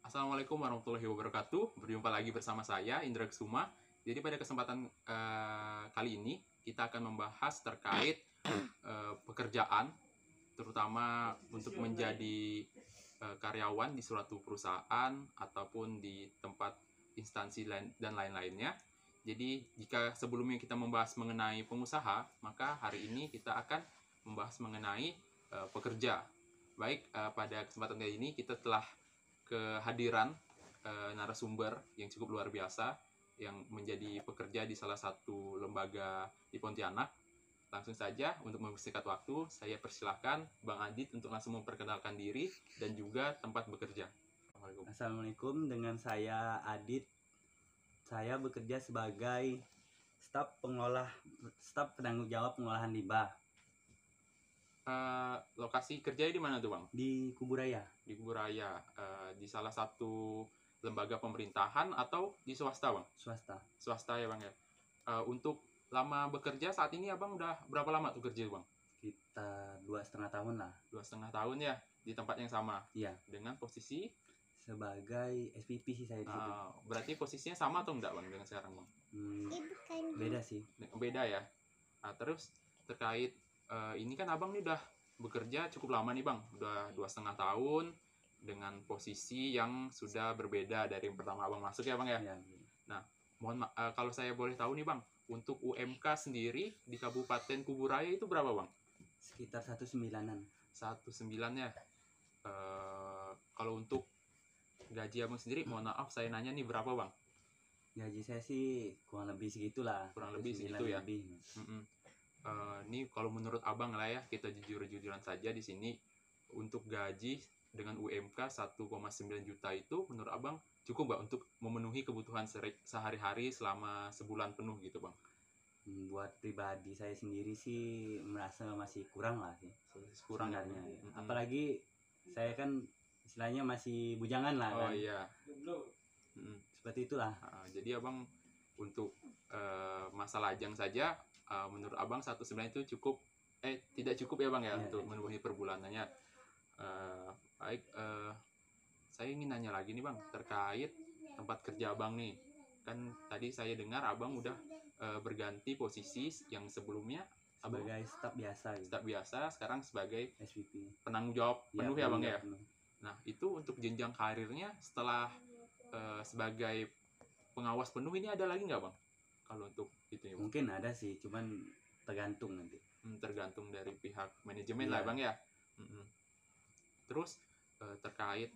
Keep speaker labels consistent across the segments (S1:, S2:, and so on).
S1: Assalamualaikum warahmatullahi wabarakatuh. Berjumpa lagi bersama saya Indra Kusuma. Jadi pada kesempatan kali ini kita akan membahas terkait pekerjaan, terutama untuk menjadi karyawan di suatu perusahaan ataupun di tempat instansi dan lain-lainnya. Jadi jika sebelumnya kita membahas mengenai pengusaha, maka hari ini kita akan membahas mengenai pekerja. Baik, pada kesempatan kali ini kita telah kehadiran narasumber yang cukup luar biasa yang menjadi pekerja di salah satu lembaga di Pontianak. Langsung saja untuk mempersingkat waktu, saya persilahkan Bang Adit untuk langsung memperkenalkan diri dan juga tempat bekerja.
S2: Assalamualaikum, dengan saya Adit. Saya bekerja sebagai staf penanggung jawab pengolahan limbah
S1: Lokasi kerja di mana tuh Bang?
S2: di Kuburaya.
S1: Di Kuburaya, di salah satu lembaga pemerintahan atau di swasta Bang?
S2: Swasta.
S1: Swasta ya Bang ya. Untuk lama bekerja saat ini Abang udah berapa lama tuh kerja Bang?
S2: Kita 2,5 tahun lah.
S1: 2,5 tahun ya di tempat yang sama.
S2: Iya.
S1: Dengan posisi
S2: Sebagai SPP sih saya di situ.
S1: berarti posisinya sama atau enggak Bang dengan sekarang Bang?
S2: Beda sih.
S1: Beda ya. Nah, terus terkait ini kan Abang nih udah bekerja cukup lama nih Bang, udah 2,5 tahun dengan posisi yang sudah berbeda dari yang pertama Abang masuk ya Bang ya.
S2: Iya.
S1: Kalau saya boleh tahu nih Bang, untuk UMK sendiri di Kabupaten Kuburaya itu berapa Bang?
S2: Sekitar 1,9-an.
S1: 1,9 ya. Kalau untuk gaji Abang sendiri, mohon maaf saya nanya nih berapa Bang?
S2: Gaji saya sih kurang lebih segitulah.
S1: Kurang lebih
S2: 1,9
S1: segitu ya.
S2: lebih.
S1: Ini kalau menurut Abang lah ya, kita jujur-jujuran saja di sini, untuk gaji dengan UMK 1,9 juta itu menurut Abang cukup nggak untuk memenuhi kebutuhan sehari-hari selama sebulan penuh gitu Bang?
S2: Buat pribadi saya sendiri sih merasa masih kurang lah sih.
S1: Kurang
S2: sebenarnya. Apalagi saya kan istilahnya masih bujangan lah
S1: Oh
S2: kan.
S1: iya.
S2: Seperti itulah.
S1: Jadi Abang untuk masa lajang saja, menurut Abang 1,9 itu cukup, tidak cukup ya Bang ya, untuk memenuhi perbulanannya. Baik, saya ingin nanya lagi nih Bang, terkait tempat kerja Abang nih. Kan tadi saya dengar Abang udah berganti posisi yang sebelumnya
S2: Sebagai staf biasa gitu.
S1: staf biasa, sekarang sebagai
S2: SPP.
S1: penanggung jawab penuh ya Bang ya.
S2: Penuh.
S1: Nah, itu untuk jenjang karirnya setelah sebagai pengawas penuh ini ada lagi nggak Bang? Kalau untuk itu ya Bang?
S2: Mungkin ada sih, cuman tergantung nanti.
S1: Tergantung dari pihak manajemen lah Bang ya. Terus terkait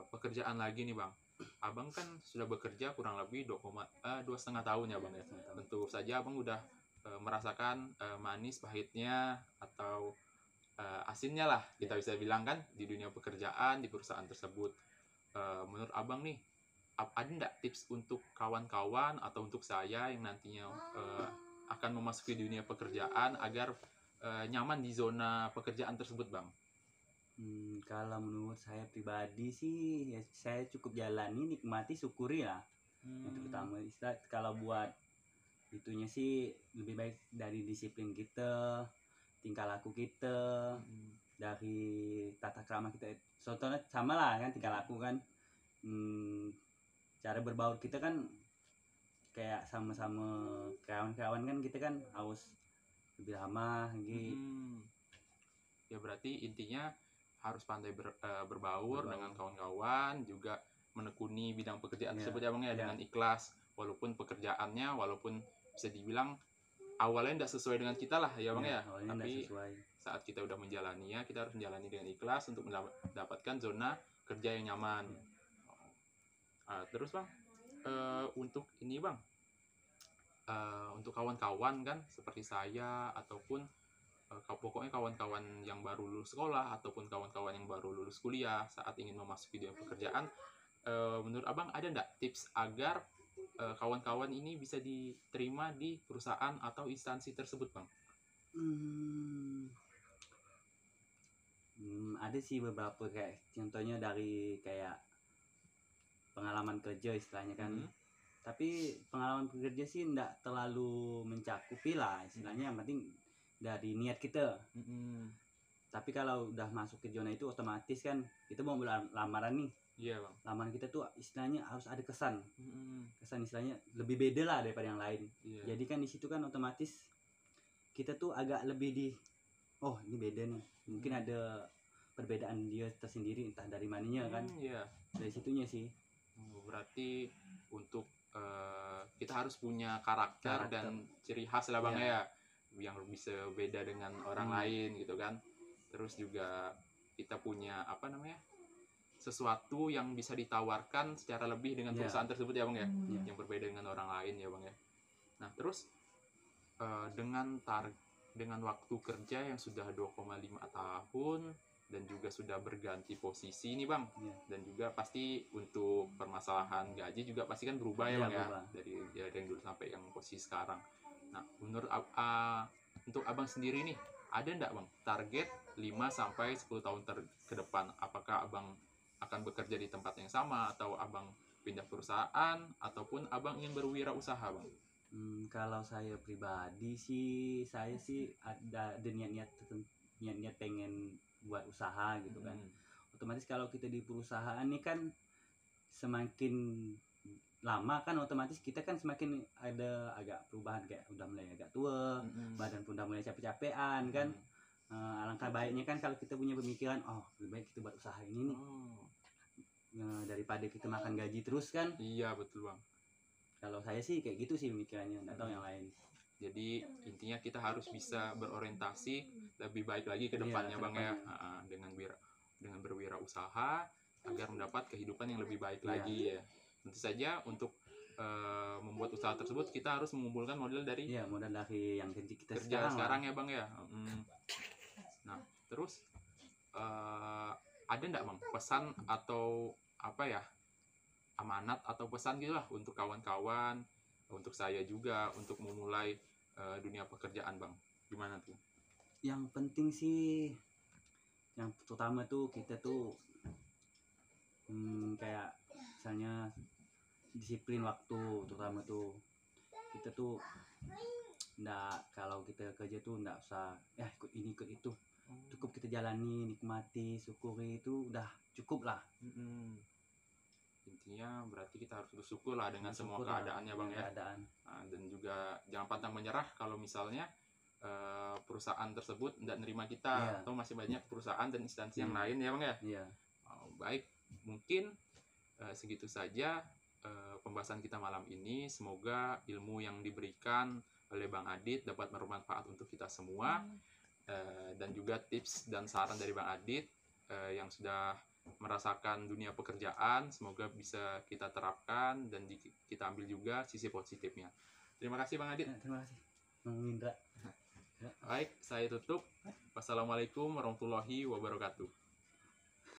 S1: pekerjaan lagi nih Bang. Abang kan sudah bekerja kurang lebih 2,5 tahun ya Bang ya. Tentu saja Abang udah merasakan manis pahitnya atau asinnya lah kita bisa bilang kan di dunia pekerjaan di perusahaan tersebut. Menurut Abang nih, ada nggak tips untuk kawan-kawan atau untuk saya yang nantinya akan memasuki dunia pekerjaan agar nyaman di zona pekerjaan tersebut Bang?
S2: Kalau menurut saya pribadi sih ya saya cukup jalani, nikmati, syukuri lah. Yang terutama kalau buat itunya sih lebih baik dari disiplin kita, tingkah laku kita, dari tata krama kita. Contohnya sama lah kan, tingkah laku kan, cara berbaur kita kan kayak sama-sama kawan-kawan kan, kita kan harus lebih ramah gitu.
S1: Ya berarti intinya harus pandai berbaur dengan kawan-kawan, juga menekuni bidang pekerjaan tersebut ya Bang ya, dengan ikhlas, walaupun pekerjaannya walaupun bisa dibilang awalnya tidak sesuai dengan kita lah ya Bang ya, tapi saat kita udah menjalaninya, kita harus menjalani dengan ikhlas untuk mendapatkan zona kerja yang nyaman. Terus Bang, untuk ini Bang, untuk kawan-kawan kan seperti saya ataupun pokoknya kawan-kawan yang baru lulus sekolah ataupun kawan-kawan yang baru lulus kuliah saat ingin memasuki dunia pekerjaan, menurut Abang ada nggak tips agar kawan-kawan ini bisa diterima di perusahaan atau instansi tersebut Bang?
S2: Ada sih beberapa, kayak contohnya dari kayak pengalaman kerja istilahnya kan. Tapi pengalaman kerja sih enggak terlalu mencakupi lah istilahnya, yang penting dari niat kita. Tapi kalau udah masuk ke zona itu otomatis kan kita mau lamaran nih,
S1: Iya bang.
S2: Lamaran kita tuh istilahnya harus ada kesan
S1: Mm-mm.
S2: istilahnya lebih beda lah daripada yang lain.
S1: Iya.
S2: Jadi kan di situ kan otomatis kita tuh agak lebih oh ini beda nih, mungkin ada perbedaan dia tersendiri entah dari mananya kan,
S1: Iya.
S2: dari situnya sih.
S1: Berarti untuk kita harus punya karakter
S2: Karakter.
S1: dan ciri khas lah bang
S2: Iya.
S1: ya, yang bisa beda dengan orang lain gitu kan. Terus juga kita punya apa namanya, sesuatu yang bisa ditawarkan secara lebih dengan
S2: Iya.
S1: perusahaan tersebut ya bang ya,
S2: Iya.
S1: yang berbeda dengan orang lain ya bang ya. Nah terus dengan waktu kerja yang sudah 2,5 tahun dan juga sudah berganti posisi nih bang,
S2: Iya.
S1: dan juga pasti untuk permasalahan gaji juga pasti kan berubah ya
S2: Iya,
S1: bang ya,
S2: berubah.
S1: dari yang dulu sampai yang posisi sekarang. Nah menurut untuk abang sendiri nih, ada enggak bang target 5 sampai 10 tahun ke depan, apakah abang akan bekerja di tempat yang sama atau abang pindah perusahaan ataupun abang ingin berwirausaha bang?
S2: Kalau saya pribadi sih, saya sih ada niat-niat pengen buat usaha gitu kan. Otomatis kalau kita di perusahaan nih kan semakin lama kan otomatis kita kan semakin ada agak perubahan, kayak udah mulai agak tua, badan pun udah mulai capek-capean kan. Alangkah baiknya kan kalau kita punya pemikiran, oh lebih baik kita buat usaha ini nih, daripada kita makan gaji terus kan.
S1: Iya betul bang.
S2: Kalau saya sih kayak gitu sih pemikirannya, nggak tahu yang lain.
S1: Jadi intinya kita harus bisa berorientasi lebih baik lagi ke depannya bang ya, dengan berwirausaha agar mendapat kehidupan yang lebih baik lagi ya. Tentu saja untuk membuat usaha tersebut kita harus mengumpulkan modal dari
S2: modal dari yang kita
S1: kerja sekarang ya bang ya. Nah terus ada enggak bang pesan atau apa ya, amanat atau pesan gitulah untuk kawan-kawan, untuk saya juga untuk memulai dunia pekerjaan bang, gimana tuh?
S2: Yang penting sih, yang pertama tuh kita tuh kayak misalnya disiplin waktu, terutama tuh kita tuh kalau kita kerja tuh nggak usah ikut ini ikut itu, cukup kita jalani, nikmati, syukuri, itu udah cukup lah.
S1: Intinya berarti kita harus bersyukur lah dengan semua keadaannya bang ya. Nah, dan juga jangan pantang menyerah kalau misalnya perusahaan tersebut tidak nerima kita, atau masih banyak perusahaan dan instansi yang lain ya bang ya. Baik, mungkin segitu saja pembahasan kita malam ini. Semoga ilmu yang diberikan oleh Bang Adit dapat bermanfaat untuk kita semua, dan juga tips dan saran dari Bang Adit yang sudah merasakan dunia pekerjaan, semoga bisa kita terapkan dan kita ambil juga sisi positifnya. Terima kasih Bang Adit.
S2: Terima kasih Bang Indra.
S1: Baik, saya tutup. Wassalamualaikum warahmatullahi wabarakatuh.